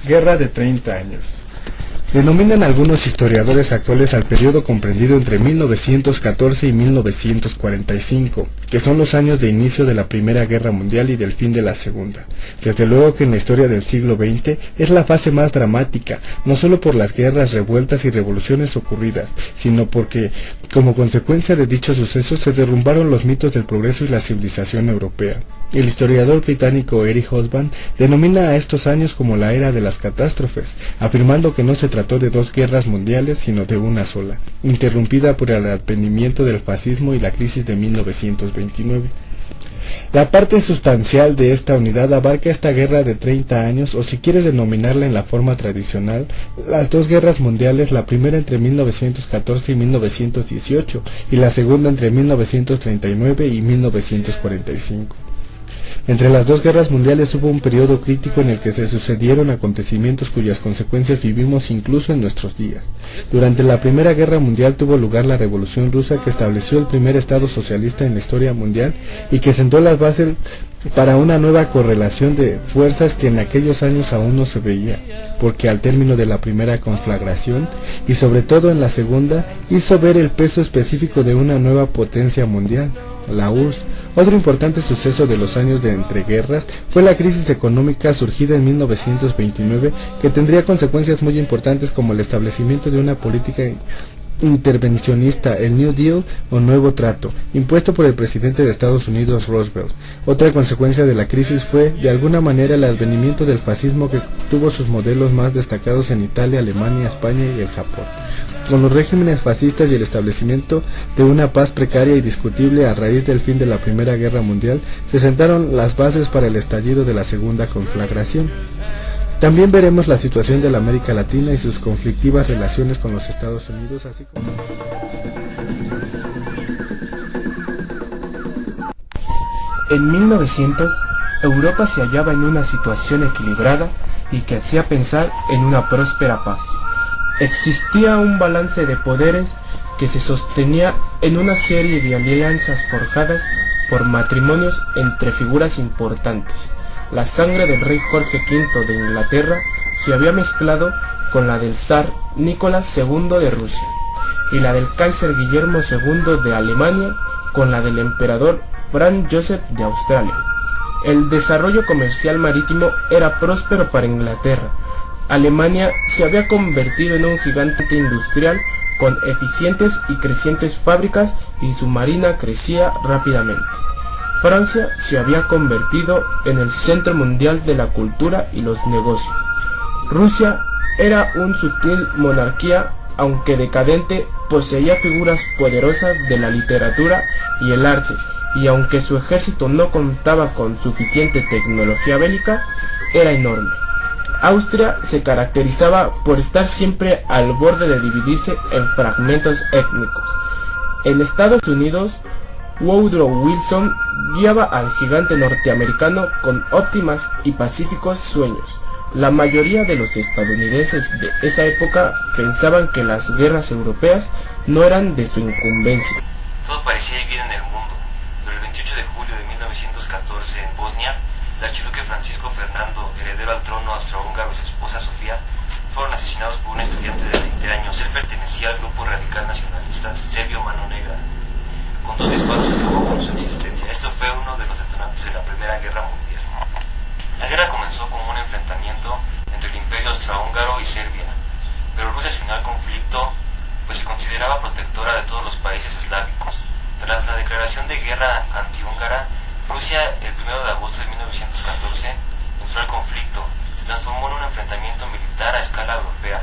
Guerra de 30 años. Denominan algunos historiadores actuales al periodo comprendido entre 1914 y 1945, que son los años de inicio de la Primera Guerra Mundial y del fin de la Segunda. Desde luego que en la historia del siglo XX es la fase más dramática, no solo por las guerras, revueltas y revoluciones ocurridas, sino porque, como consecuencia de dichos sucesos, se derrumbaron los mitos del progreso y la civilización europea. El historiador británico Eric Hobsbawm denomina a estos años como la era de las catástrofes, afirmando que no se trató de dos guerras mundiales, sino de una sola, interrumpida por el advenimiento del fascismo y la crisis de 1929. La parte sustancial de esta unidad abarca esta guerra de 30 años, o si quieres denominarla en la forma tradicional, las dos guerras mundiales, la primera entre 1914 y 1918, y la segunda entre 1939 y 1945. Entre las dos guerras mundiales hubo un periodo crítico en el que se sucedieron acontecimientos cuyas consecuencias vivimos incluso en nuestros días. Durante la Primera Guerra Mundial tuvo lugar la Revolución Rusa, que estableció el primer Estado socialista en la historia mundial y que sentó las bases para una nueva correlación de fuerzas que en aquellos años aún no se veía, porque al término de la primera conflagración, y sobre todo en la segunda, hizo ver el peso específico de una nueva potencia mundial, la URSS. Otro importante suceso de los años de entreguerras fue la crisis económica surgida en 1929, que tendría consecuencias muy importantes como el establecimiento de una política intervencionista, el New Deal o Nuevo Trato, impuesto por el presidente de Estados Unidos, Roosevelt. Otra consecuencia de la crisis fue, de alguna manera, el advenimiento del fascismo, que tuvo sus modelos más destacados en Italia, Alemania, España y el Japón. Con los regímenes fascistas y el establecimiento de una paz precaria y discutible a raíz del fin de la Primera Guerra Mundial, se sentaron las bases para el estallido de la segunda conflagración. También veremos la situación de la América Latina y sus conflictivas relaciones con los Estados Unidos, así como... En 1900, Europa se hallaba en una situación equilibrada y que hacía pensar en una próspera paz. Existía un balance de poderes que se sostenía en una serie de alianzas forjadas por matrimonios entre figuras importantes. La sangre del rey Jorge V de Inglaterra se había mezclado con la del zar Nicolás II de Rusia, y la del Kaiser Guillermo II de Alemania con la del emperador Franz Joseph de Australia. El desarrollo comercial marítimo era próspero para Inglaterra. Alemania se había convertido en un gigante industrial con eficientes y crecientes fábricas, y su marina crecía rápidamente. Francia se había convertido en el centro mundial de la cultura y los negocios. Rusia era una sutil monarquía, aunque decadente, poseía figuras poderosas de la literatura y el arte, y aunque su ejército no contaba con suficiente tecnología bélica, era enorme. Austria se caracterizaba por estar siempre al borde de dividirse en fragmentos étnicos. En Estados Unidos, Woodrow Wilson guiaba al gigante norteamericano con óptimas y pacíficos sueños. La mayoría de los estadounidenses de esa época pensaban que las guerras europeas no eran de su incumbencia. Todo parecía ir bien en el mundo, pero el 28 de julio de 1914 en Bosnia, el archiduque Francisco Fernando, heredero al trono austrohúngaro, y su esposa Sofía fueron asesinados por un estudiante de 20 años. Él pertenecía al grupo radical nacionalista Serbio Mano Negra. Con 2 disparos acabó con su existencia. Esto fue uno de los detonantes de la Primera Guerra Mundial. La guerra comenzó como un enfrentamiento entre el Imperio Austrohúngaro y Serbia, pero Rusia se unió al conflicto pues se consideraba protectora de todos los países eslávicos. Tras la declaración de guerra antihúngara, Rusia, el 1 de agosto de 1914, entró al conflicto. Se transformó en un enfrentamiento militar a escala europea.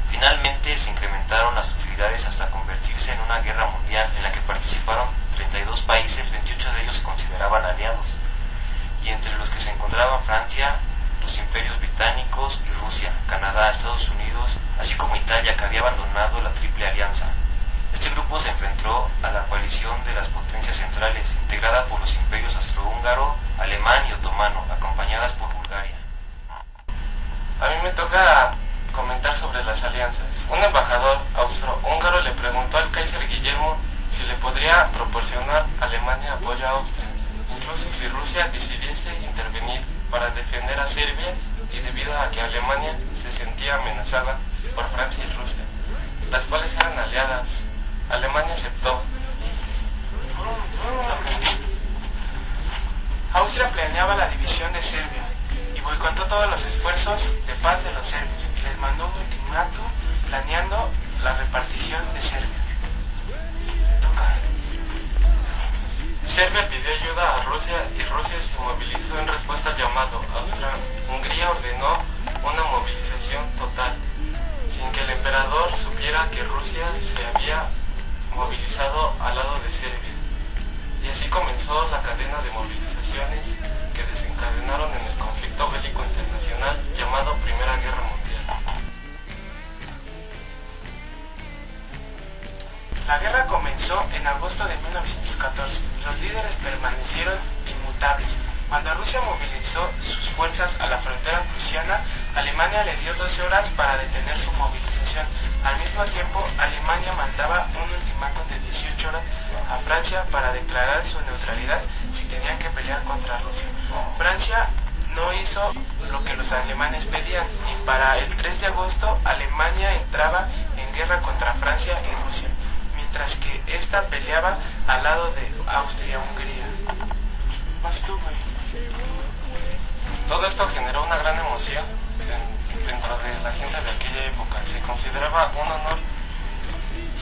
Finalmente se incrementaron las hostilidades hasta convertirse en una guerra mundial en la que participaron 32 países, 28 de ellos se consideraban aliados, y entre los que se encontraban Francia, los imperios británicos y Rusia, Canadá, Estados Unidos, así como Italia, que había abandonado la Triple Alianza. Este grupo se enfrentó a la coalición de las potencias centrales, integrada por los imperios austrohúngaro, alemán y otomano, acompañadas por Bulgaria. A mí me toca comentar sobre las alianzas. Un embajador austrohúngaro le preguntó al Kaiser Guillermo si le podría proporcionar a Alemania apoyo a Austria, incluso si Rusia decidiese intervenir para defender a Serbia y debido a que Alemania se sentía amenazada por Francia y Rusia, las cuales eran aliadas. Alemania aceptó. Austria planeaba la división de Serbia y boicotó todos los esfuerzos de paz de los serbios y les mandó un ultimátum planeando la repartición de Serbia. Serbia pidió ayuda a Rusia y Rusia se movilizó en respuesta al llamado. Austria-Hungría ordenó una movilización total, sin que el emperador supiera que Rusia se había movilizado al lado de Serbia. Y así comenzó la cadena de movilizaciones que desencadenaron en el conflicto bélico internacional llamado Primera Guerra Mundial. La guerra comenzó en agosto de 1914 y los líderes permanecieron inmutables. Cuando Rusia movilizó sus fuerzas a la frontera prusiana, Alemania les dio 12 horas para detener su movilización. Al mismo tiempo, Alemania mandaba un ultimátum de 18 horas a Francia para declarar su neutralidad si tenían que pelear contra Rusia. Francia no hizo lo que los alemanes pedían y para el 3 de agosto Alemania entraba en guerra contra Francia y Rusia, mientras que esta peleaba al lado de Austria-Hungría. Vas tú, güey. Todo esto generó una gran emoción dentro de la gente de aquella época. Se consideraba un honor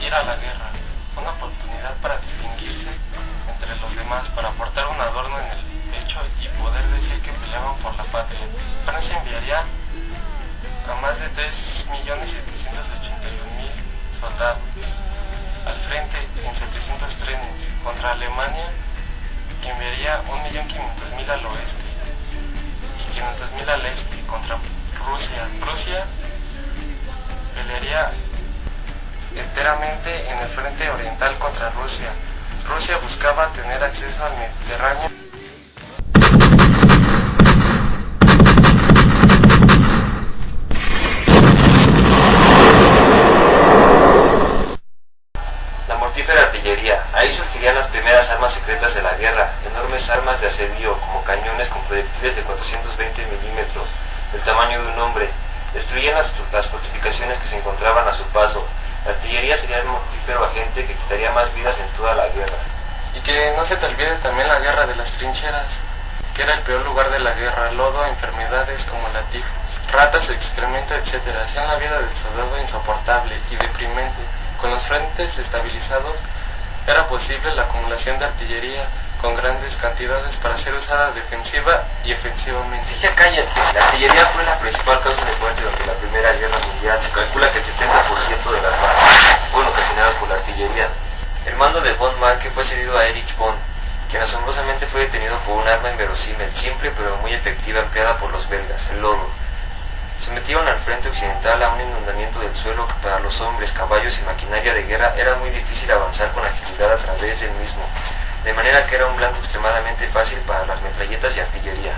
ir a la guerra, una oportunidad para distinguirse entre los demás, para portar un adorno en el pecho y poder decir que peleaban por la patria. Francia enviaría a más de 3.781.000 soldados al frente en 700 trenes contra Alemania, que enviaría 1.500.000 al oeste y 500.000 al este contra Rusia. Rusia pelearía enteramente en el frente oriental contra Rusia. Rusia buscaba tener acceso al Mediterráneo. Artillería. Ahí surgirían las primeras armas secretas de la guerra, enormes armas de asedio como cañones con proyectiles de 420 milímetros, del tamaño de un hombre. Destruían las fortificaciones que se encontraban a su paso. La artillería sería el mortífero agente que quitaría más vidas en toda la guerra. Y que no se te olvide también la guerra de las trincheras, que era el peor lugar de la guerra. Lodo, enfermedades como latigos, ratas, excremento, etc. hacían la vida del soldado insoportable y deprimente. Con los frentes estabilizados, era posible la acumulación de artillería con grandes cantidades para ser usada defensiva y ofensivamente. Sí, ya cállate. La artillería fue la principal causa de muerte durante la Primera Guerra Mundial. Se calcula que el 70% de las bajas fueron ocasionadas por la artillería. El mando de von Marke fue cedido a Erich von, quien asombrosamente fue detenido por un arma inverosímil, simple pero muy efectiva, empleada por los belgas, el lodo. Sometieron al frente occidental a un inundamiento del suelo que para los hombres, caballos y maquinaria de guerra era muy difícil avanzar con agilidad a través del mismo, de manera que era un blanco extremadamente fácil para las metralletas y artillería.